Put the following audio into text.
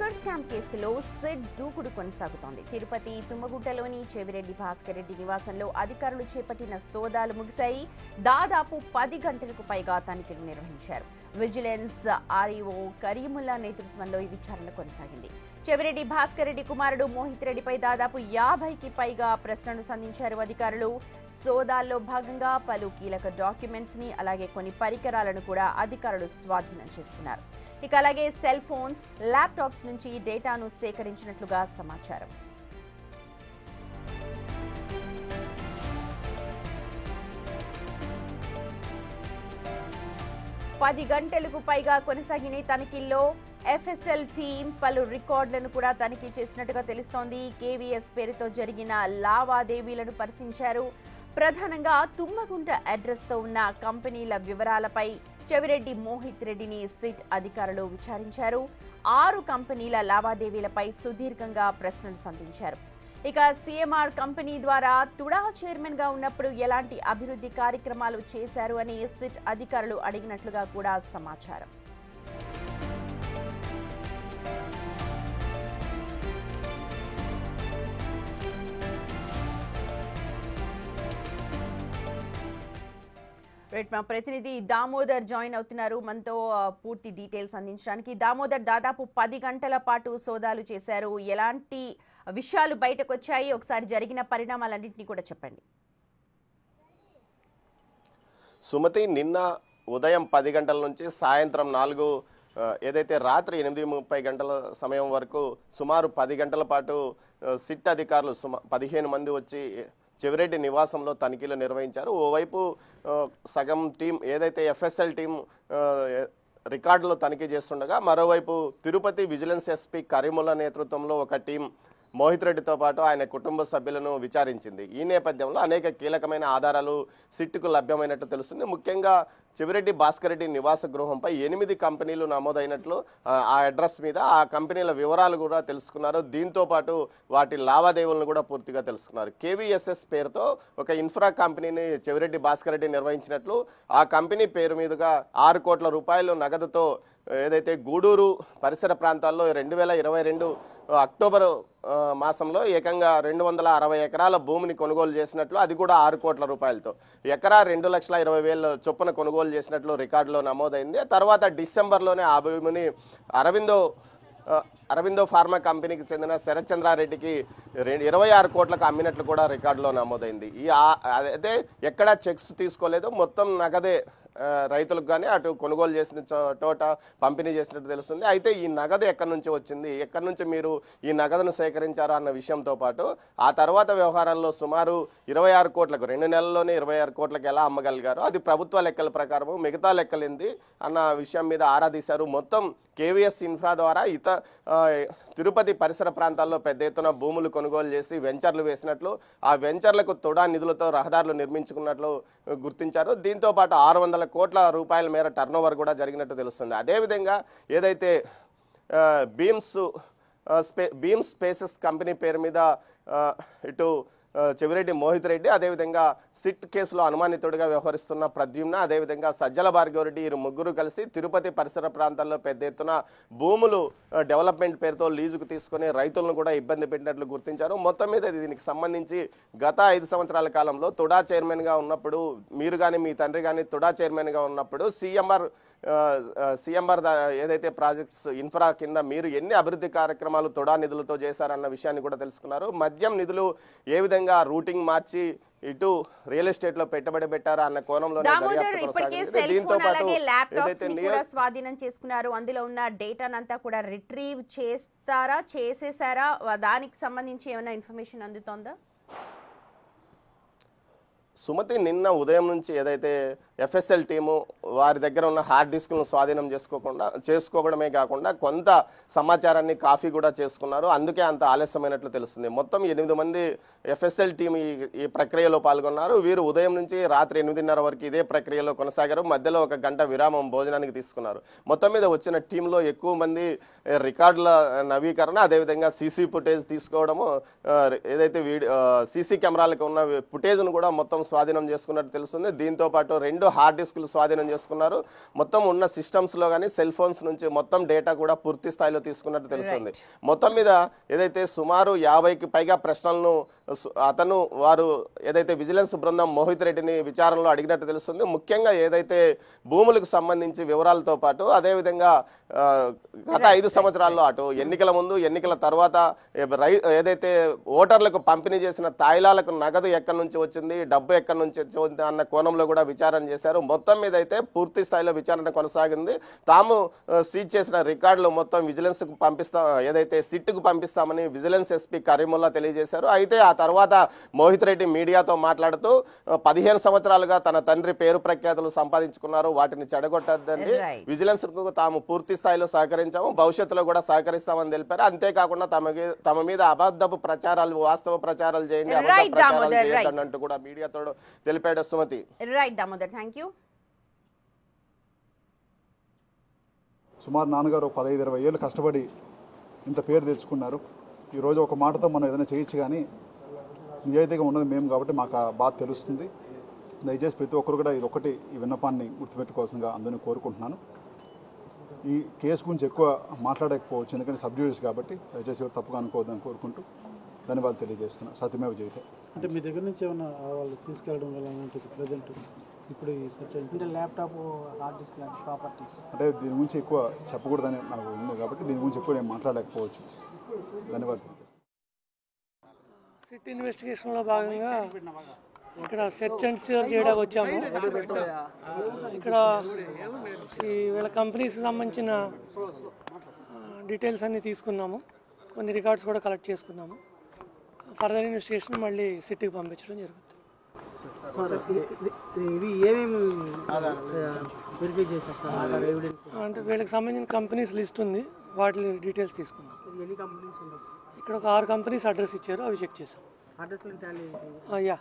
Liquor scam కేసులో SIT దూకుడు కొనసాగుతోంది. తిరుపతి తుమ్మగుట్టలోని చెవిరెడ్డి భాస్కర్ రెడ్డి నివాసంలో అధికారులు చేపట్టిన సోదాలు ముగిశాయి. దాదాపు 10 గంటలకు పైగా తనిఖీలు నిర్వహించారు. విజిలెన్స్ ఆర్ఈఓ కరీముల్లా నేతృత్వంలో ఈ విచారణ కొనసాగింది. చెవిరెడ్డి భాస్కర్ రెడ్డి కుమారుడు మోహిత్ రెడ్డిపై దాదాపు 50కి పైగా ప్రశ్నలు సంధించారు అధికారులు. సోదాల్లో భాగంగా పలు కీలక డాక్యుమెంట్స్ ని అలాగే కొన్ని పరికరాలను కూడా అధికారులు స్వాధీనం చేసుకున్నారు. ఇక అలాగే సెల్ ఫోన్స్, ల్యాప్టాప్స్ నుంచి డేటాను సేకరించినట్లుగా సమాచారం. పది గంటలకు పైగా కొనసాగిన తనిఖీల్లో ఎఫ్ఎస్ఎల్ టీం పలు రికార్డులను కూడా తనిఖీ చేసినట్టుగా తెలుస్తోంది. కేవీఎస్ పేరుతో జరిగిన లావాదేవీలను పరిశీలించారు. ప్రధానంగా తుమ్మగుంట అడ్రస్ తో ఉన్న కంపెనీల వివరాలపై చెవిరెడ్డి మోహిత్ రెడ్డిని సిట్ అధికారులు విచారించారు. 6 కంపెనీల లావాదేవీలపై సుదీర్ఘంగా ప్రశ్నలు సంధించారు. ఇక సీఎంఆర్ కంపెనీ ద్వారా తుడా చైర్మన్ గా ఉన్నప్పుడు ఎలాంటి అభివృద్ధి కార్యక్రమాలు చేశారు అని సిట్ అధికారులు అడిగినట్లుగా కూడా సమాచారం. మా ప్రతినిధి దామోదర్ జాయిన్ అవుతున్నారు మనతో పూర్తి డీటెయిల్స్ అందించడానికి. దామోదర్, దాదాపు 10 గంటల పాటు సోదాలు చేశారు. ఎలాంటి విషయాలు బయటకు వచ్చాయి? ఒకసారి జరిగిన పరిణామాలన్నింటినీ కూడా చెప్పండి. సుమతి, నిన్న ఉదయం 10 గంటల నుంచి సాయంత్రం 4 ఏదైతే రాత్రి 8:30 గంటల సమయం వరకు సుమారు 10 గంటల పాటు సిట్ అధికారులు 15 మంది వచ్చి చెవిరెడ్డి నివాసంలో తనిఖీలు నిర్వహించారు. ఓవైపు సగం టీం ఏదైతే ఎఫ్ఎస్ఎల్ టీం రికార్డులో తనిఖీ చేస్తుండగా, మరోవైపు తిరుపతి విజిలెన్స్ ఎస్పీ కరీముల్లా నేతృత్వంలో ఒక టీం మోహిత్ రెడ్డితో పాటు ఆయన కుటుంబ సభ్యులను విచారించింది. ఈ నేపథ్యంలో అనేక కీలకమైన ఆధారాలు సిట్కు లభ్యమైనట్టు తెలుస్తుంది. ముఖ్యంగా చెవిరెడ్డి భాస్కర్ రెడ్డి నివాస గృహంపై 8 కంపెనీలు నమోదైనట్లు ఆ అడ్రస్ మీద ఆ కంపెనీల వివరాలు కూడా తెలుసుకున్నారు. దీంతో పాటు వాటి లావాదేవీలను కూడా పూర్తిగా తెలుసుకున్నారు. కేవీఎస్ఎస్ పేరుతో ఒక ఇన్ఫ్రా కంపెనీని చెవిరెడ్డి భాస్కర్ రెడ్డి నిర్వహించినట్లు, ఆ కంపెనీ పేరు మీదుగా 6 కోట్ల రూపాయలు నగదుతో ఏదైతే గూడూరు పరిసర ప్రాంతాల్లో 2022 అక్టోబర్ మాసంలో ఏకంగా 260 ఎకరాల భూమిని కొనుగోలు చేసినట్లు, అది కూడా 6 కోట్ల రూపాయలతో ఎకరా 2,20,000 చొప్పున కొనుగోలు చేసినట్లు రికార్డులో నమోదైంది. తర్వాత డిసెంబర్లోనే ఆ భూమిని అరవిందో ఫార్మా కంపెనీకి చెందిన శరత్ చంద్రారెడ్డికి 26 కోట్లకు అమ్మినట్లు కూడా రికార్డులో నమోదైంది. అయితే ఎక్కడా చెక్స్ తీసుకోలేదు, మొత్తం నగదే రైతులకు కానీ అటు కొనుగోలు చేసిన చోట పంపిణీ చేసినట్టు తెలుస్తుంది. అయితే ఈ నగదు ఎక్కడి నుంచి వచ్చింది, ఎక్కడి నుంచి మీరు ఈ నగదును సేకరించారు అన్న విషయంతో పాటు ఆ తర్వాత వ్యవహారాల్లో సుమారు 26 కోట్లకు 2 నెలల్లోనే 26 కోట్లకు ఎలా అమ్మగలిగారు, అది ప్రభుత్వ లెక్కల ప్రకారము మిగతా లెక్కలింది అన్న విషయం మీద ఆరా తీశారు. మొత్తం కేవీఎస్ ఇన్ఫ్రా ద్వారా తిరుపతి పరిసర ప్రాంతాల్లో పెద్ద ఎత్తున భూములు కొనుగోలు చేసి వెంచర్లు వేసినట్లు, ఆ వెంచర్లకు తొడా నిధులతో రహదారులు నిర్మించుకున్నట్లు గుర్తించారు. దీంతో పాటు 600 కోట్ల రూపాయల మేర టర్నోవర్ కూడా జరిగినట్టు తెలుస్తుంది. అదేవిధంగా ఏదైతే బీమ్ స్పేసెస్ కంపెనీ పేరు మీద ఇటు చెవిరెడ్డి మోహిత్ రెడ్డి, అదేవిధంగా సిట్ కేసులో అనుమానితుడిగా వ్యవహరిస్తున్న ప్రద్యుమ్న, అదేవిధంగా సజ్జల భార్గవరెడ్డి, ఈ ముగ్గురు కలిసి తిరుపతి పరిసర ప్రాంతాల్లో పెద్ద ఎత్తున భూములు డెవలప్మెంట్ పేరుతో లీజుకు తీసుకుని రైతులను కూడా ఇబ్బంది పెట్టినట్లు గుర్తించారు. మొత్తం మీద దీనికి సంబంధించి గత 5 సంవత్సరాల కాలంలో తుడా చైర్మన్గా ఉన్నప్పుడు, మీరు కానీ మీ తండ్రి కానీ తుడా చైర్మన్గా ఉన్నప్పుడు సీఎంఆర్ ఏదైతే ప్రాజెక్ట్స్ ఇన్ఫ్రా కింద మీరు ఎన్ని అభివృద్ధి కార్యక్రమాలు తొడా నిధులతో చేశారన్న విషయాన్ని కూడా తెలుసుకున్నారు. మద్యం నిధులు ఏ విధంగా రూటింగ్ మార్చి ఇటు రియల్ ఎస్టేట్ లో పెట్టుబడి పెట్టారా అన్న కోణంలో స్వాధీనం చేసుకున్నారు. అందులో ఉన్న డేటానంతా కూడా రిట్రీవ్ చేసేసారా? దానికి సంబంధించి ఏమైనా ఇన్ఫర్మేషన్ అందుతోందా? సుమతి, నిన్న ఉదయం నుంచి ఏదైతే ఎఫ్ఎస్ఎల్ టీము వారి దగ్గర ఉన్న హార్డ్ డిస్క్లను స్వాధీనం చేసుకోవడమే కాకుండా కొంత సమాచారాన్ని కాపీ కూడా చేసుకున్నారు. అందుకే అంత ఆలస్యమైనట్లు తెలుస్తుంది. మొత్తం 8 మంది ఎఫ్ఎస్ఎల్ టీం ఈ ప్రక్రియలో పాల్గొన్నారు. వీరు ఉదయం నుంచి రాత్రి 8:30 వరకు ఇదే ప్రక్రియలో కొనసాగారు. మధ్యలో 1 గంట విరామం భోజనానికి తీసుకున్నారు. మొత్తం మీద వచ్చిన టీంలో ఎక్కువ మంది రికార్డుల నవీకరణ, అదేవిధంగా సీసీ ఫుటేజ్ తీసుకోవడము, ఏదైతే సీసీ కెమెరాలకు ఉన్న ఫుటేజ్ను కూడా మొత్తం స్వాధీనం చేసుకున్నట్టు తెలుస్తుంది. దీంతో పాటు 2 పాటు హార్డ్ డిస్కులు స్వాధీనం చేసుకున్నారు. మొత్తం ఉన్న సిస్టమ్స్లో కానీ సెల్ ఫోన్స్ నుంచి మొత్తం డేటా కూడా పూర్తి స్థాయిలో తీసుకున్నట్టు తెలుస్తుంది. మొత్తం మీద ఏదైతే సుమారు 50కి పైగా ప్రశ్నలను వారు ఏదైతే విజిలెన్స్ బృందం మోహిత్ రెడ్డిని విచారణలో అడిగినట్టు తెలుస్తుంది. ముఖ్యంగా ఏదైతే భూములకు సంబంధించి వివరాలతో పాటు అదేవిధంగా గత 5 సంవత్సరాల్లో అటు ఎన్నికల ముందు ఎన్నికల తర్వాత ఏదైతే ఓటర్లకు పంపిణీ చేసిన తాయిలాలకు నగదు ఎక్కడి నుంచి వచ్చింది, డబ్బు ఎక్కడి నుంచి వచ్చింది అన్న కోణంలో కూడా విచారణ చేశారు. మొత్తం మీద అయితే పూర్తి స్థాయిలో విచారణ కొనసాగింది. తాము సీజ్ చేసిన రికార్డులు మొత్తం విజిలెన్స్ కు ఏదైతే సిట్కు పంపిస్తామని విజిలెన్స్ ఎస్పీ కరీముల్లా తెలియజేశారు. అయితే ఆ తర్వాత మోహిత్ రెడ్డి మీడియాతో మాట్లాడుతూ 15 సంవత్సరాలుగా తన తండ్రి పేరు ప్రఖ్యాతులు సంపాదించుకున్నారు, వాటిని చెడగొట్టద్దండి, విజిలెన్స్ కు తాము పూర్తి స్థాయిలో సహకరించాము, భవిష్యత్తులో కూడా సహకరిస్తామని తెలిపారు. అంతేకాకుండా తమ మీద అబద్ధపు ప్రచారాలు వాస్తవ ప్రచారాలు చేయండి, అబద్ధ ప్రచారాలు చేయొద్దని అంటూ కూడా మీడియాతో తెలిపాడు Sumathi. Right Damodar, thank you. సుమారు నాన్నగారు 15-20 ఏళ్ళు కష్టపడి ఇంత పేరు తెచ్చుకున్నారు. ఈరోజు ఒక మాటతో మనం ఏదైనా చేయొచ్చు, కానీ నిజాయితీగా ఉన్నది మేము కాబట్టి మాకు ఆ బాధ తెలుస్తుంది. దయచేసి ప్రతి ఒక్కరు కూడా ఇది ఈ విన్నపాన్ని గుర్తుపెట్టుకోవాల్సిందిగా అందరినీ కోరుకుంటున్నాను. ఈ కేసు గురించి ఎక్కువ మాట్లాడకపోవచ్చు, ఎందుకంటే సబ్జుడిస్ కాబట్టి దయచేసి తప్పుగా అనుకోవద్దని కోరుకుంటూ ధన్యవాదాలు తెలియజేస్తున్నాను. సత్యమేవ జయతే. అంటే మీ దగ్గర నుంచి ఏమైనా వాళ్ళు తీసుకెళ్ళడం వల్ల ఉంటుంది ప్రజెంట్ ఇప్పుడు ఈ సెర్చ్ అంటే ల్యాప్టాప్, హార్డ్ డిస్క్ లాంటి ప్రాపర్టీస్, అంటే దీని గురించి ఎక్కువ చెప్పకూడదని నాకు ఉంది కాబట్టి దీని గురించి ఎక్కువ నేను మాట్లాడకపోవచ్చు. ధన్యవాదాలు. సిట్ ఇన్వెస్టిగేషన్లో భాగంగా ఇక్కడ సెర్చ్ అండ్ సీజర్ చేయడానికి వచ్చాము. ఇక్కడ వీళ్ళ కంపెనీస్కి సంబంధించిన డీటెయిల్స్ అన్నీ తీసుకున్నాము, కొన్ని రికార్డ్స్ కూడా కలెక్ట్ చేసుకున్నాము. ఫర్దర్ ఇన్వెస్టిగేషన్ మళ్ళీ సిట్కి పంపించడం జరుగుతుంది. అంటే వీళ్ళకి సంబంధించిన కంపెనీస్ లిస్ట్ ఉంది, వాటి డీటెయిల్స్ తీసుకున్నాం. ఇక్కడ ఒక 6 కంపెనీస్ అడ్రస్ ఇచ్చారు, అవి చెక్ చేసాం. యా